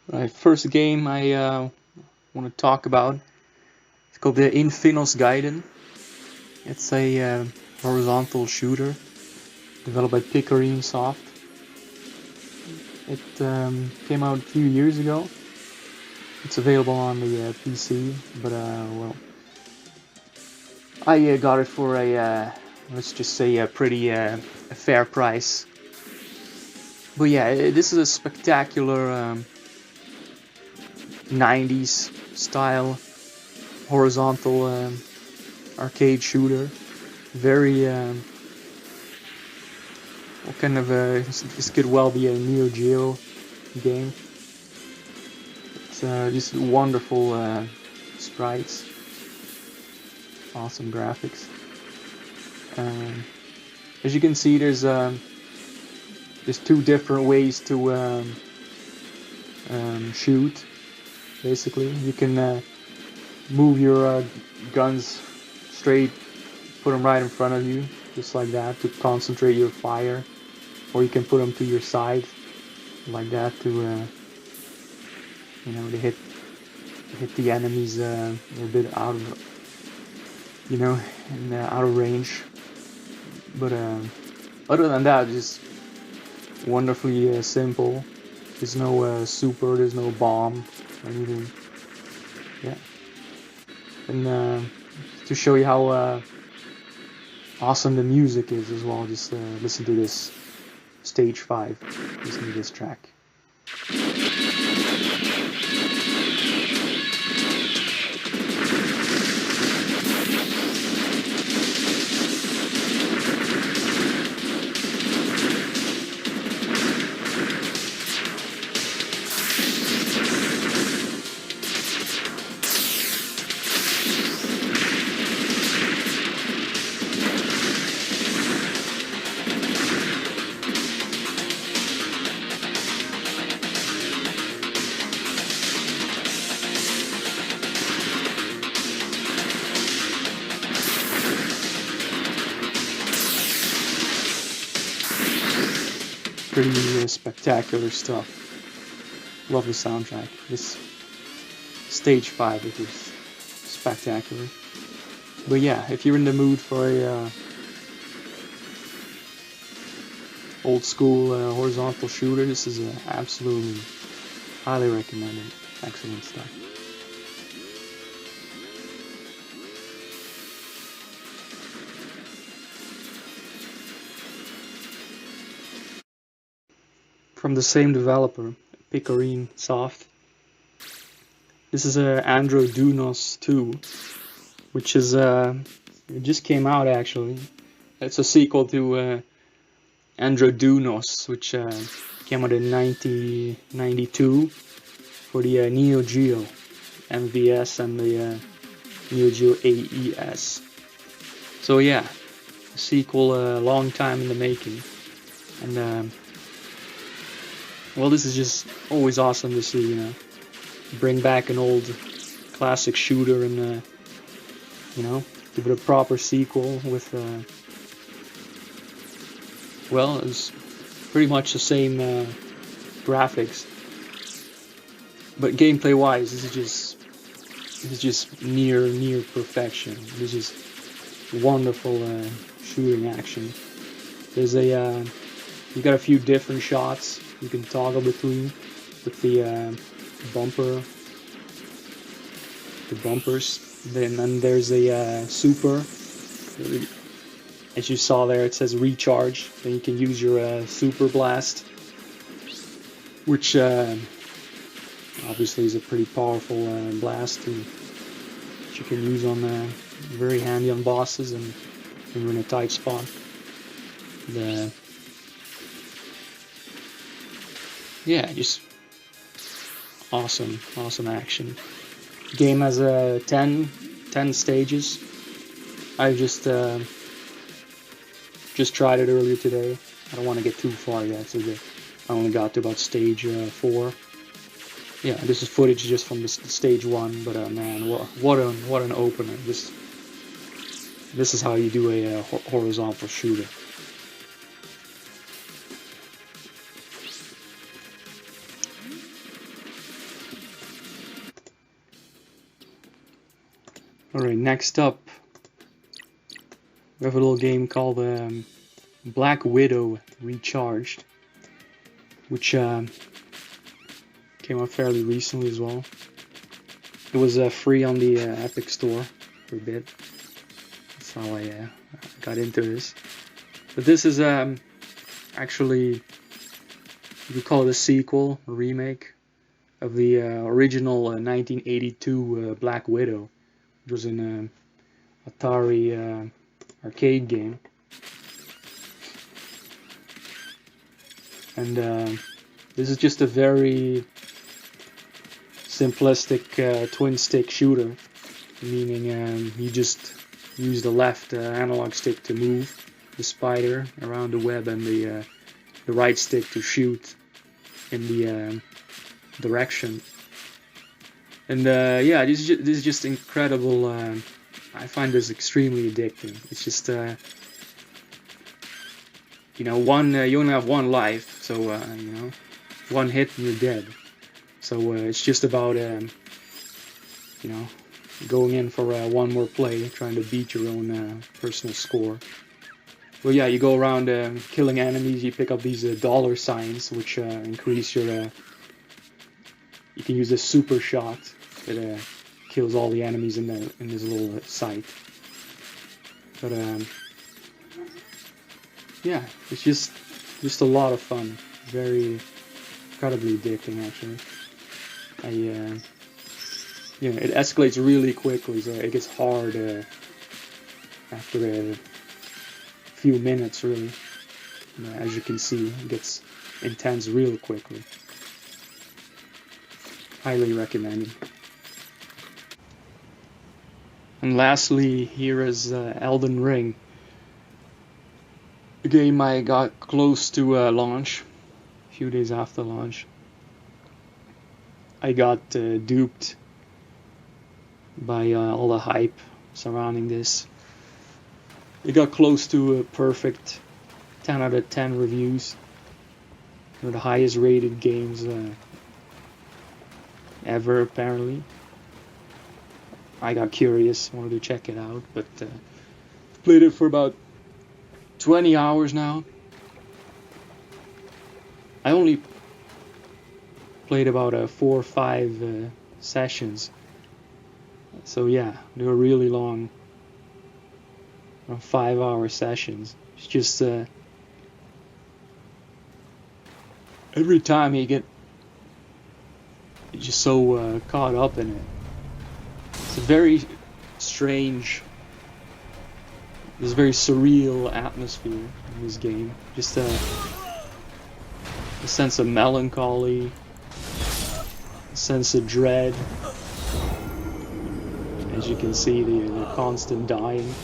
Right, first game I want to talk about. It's called the Infinus Gaiden. It's a horizontal shooter developed by Picarine Soft. It came out a few years ago. It's available on the PC, but well, I got it for a let's just say a pretty fair price. But yeah, this is a spectacular 90s style horizontal arcade shooter. Very what kind of this could well be a Neo Geo game. It's just wonderful sprites, awesome graphics. As you can see, there's two different ways to shoot. Basically, you can move your guns straight, put them right in front of you, just like that, to concentrate your fire, or you can put them to your side, like that, to you know, to hit the enemies a bit out of, you know, out of range. But other than that, just wonderfully simple. There's no super, there's no bomb or anything. Yeah. And to show you how awesome the music is as well, just listen to this stage 5. Listen to this track. Pretty spectacular stuff. Love the soundtrack. This stage 5 is just spectacular. But yeah, if you're in the mood for a old school horizontal shooter, this is absolutely highly recommended. Excellent stuff. From the same developer, Picarine Soft. This is Andro Dunos 2, which is it just came out actually. It's a sequel to Andro Dunos, which came out in 1992 for the Neo Geo MVS and the Neo Geo AES. So yeah, a sequel a long time in the making, and well, this is just always awesome to see, you know, bring back an old classic shooter and you know, give it a proper sequel with, well, it's pretty much the same graphics, but gameplay-wise, this is just near perfection. This is wonderful shooting action. There's a you got a few different shots you can toggle between with the bumpers. Then there's a super. As you saw there, it says recharge. Then you can use your super blast, which obviously is a pretty powerful blast that you can use on very handy on bosses and when you're in a tight spot. Yeah, just awesome action. The game has 10 stages. I just tried it earlier today. I don't want to get too far yet, so I only got to about stage 4. Yeah, this is footage just from the stage 1, but man, what an opener! This is how you do a horizontal shooter. Alright, next up, we have a little game called Black Widow Recharged, which came out fairly recently as well. It was free on the Epic Store for a bit. That's how I got into this. But this is actually, you could call it a sequel, a remake of the original 1982 Black Widow. It was an Atari arcade game. And this is just a very simplistic twin stick shooter, meaning you just use the left analog stick to move the spider around the web and the right stick to shoot in the direction. And yeah, this is just incredible. I find this extremely addicting. It's just you know, you only have one life, so you know, one hit and you're dead. So it's just about you know, going in for one more play, trying to beat your own personal score. Well, yeah, you go around killing enemies. You pick up these dollar signs, which increase your. You can use a super shot that kills all the enemies in this little site. But yeah, it's just a lot of fun. Very incredibly addicting, actually. You know, it escalates really quickly, so it gets hard after a few minutes, really. As you can see, it gets intense real quickly. Highly recommended. And lastly, here is Elden Ring. A game I got close to launch, a few days after launch. I got duped by all the hype surrounding this. It got close to a perfect 10 out of 10 reviews. One of the highest rated games ever, apparently. I got curious, wanted to check it out, but played it for about 20 hours now. I only played about 4 or 5 sessions. So yeah, they were really long, around 5-hour sessions. It's just every time you're just so caught up in it. It's a very strange, this very surreal atmosphere in this game. Just a sense of melancholy, a sense of dread. As you can see, the constant dying.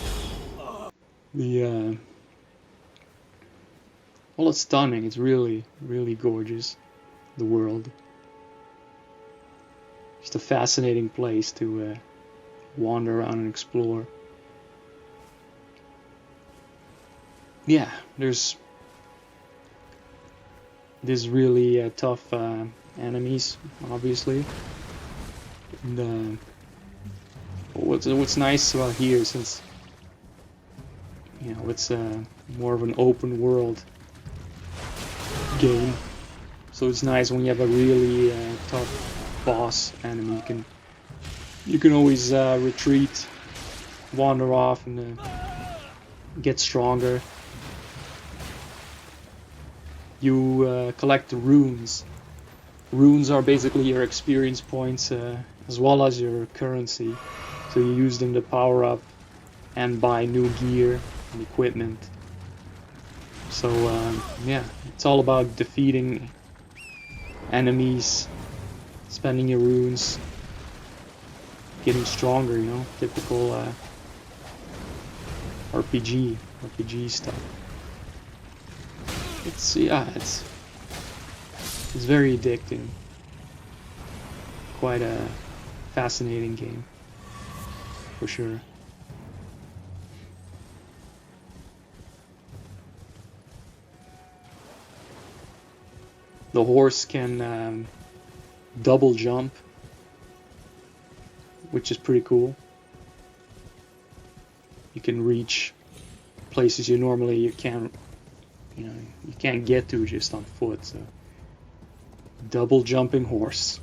Well, it's stunning. It's really, really gorgeous. The world. Just a fascinating place to wander around and explore. yeah, there's really tough enemies, obviously. And, what's nice about here, since it's more of an open world game, so it's nice when you have a really tough boss enemy. You can always retreat, wander off, and get stronger. You collect the runes. Runes are basically your experience points as well as your currency. So you use them to power up and buy new gear and equipment. So yeah, it's all about defeating enemies, spending your runes, getting stronger, typical RPG stuff. It's very addicting. Quite a fascinating game, for sure. The horse can double jump, which is pretty cool. You can reach places you can't get to just on foot. So, double jumping horse.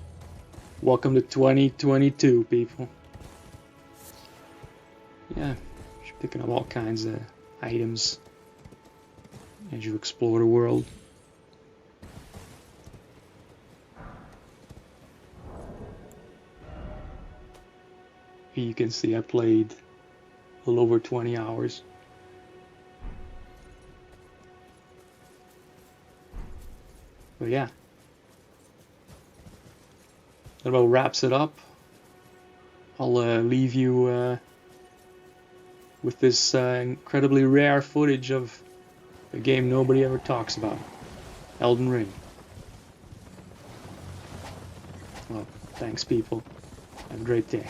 Welcome to 2022, people. Yeah, you're picking up all kinds of items as you explore the world. Here you can see I played a little over 20 hours. But yeah, that about wraps it up. I'll leave you with this incredibly rare footage of a game nobody ever talks about, Elden Ring. Well, thanks people. Have a great day.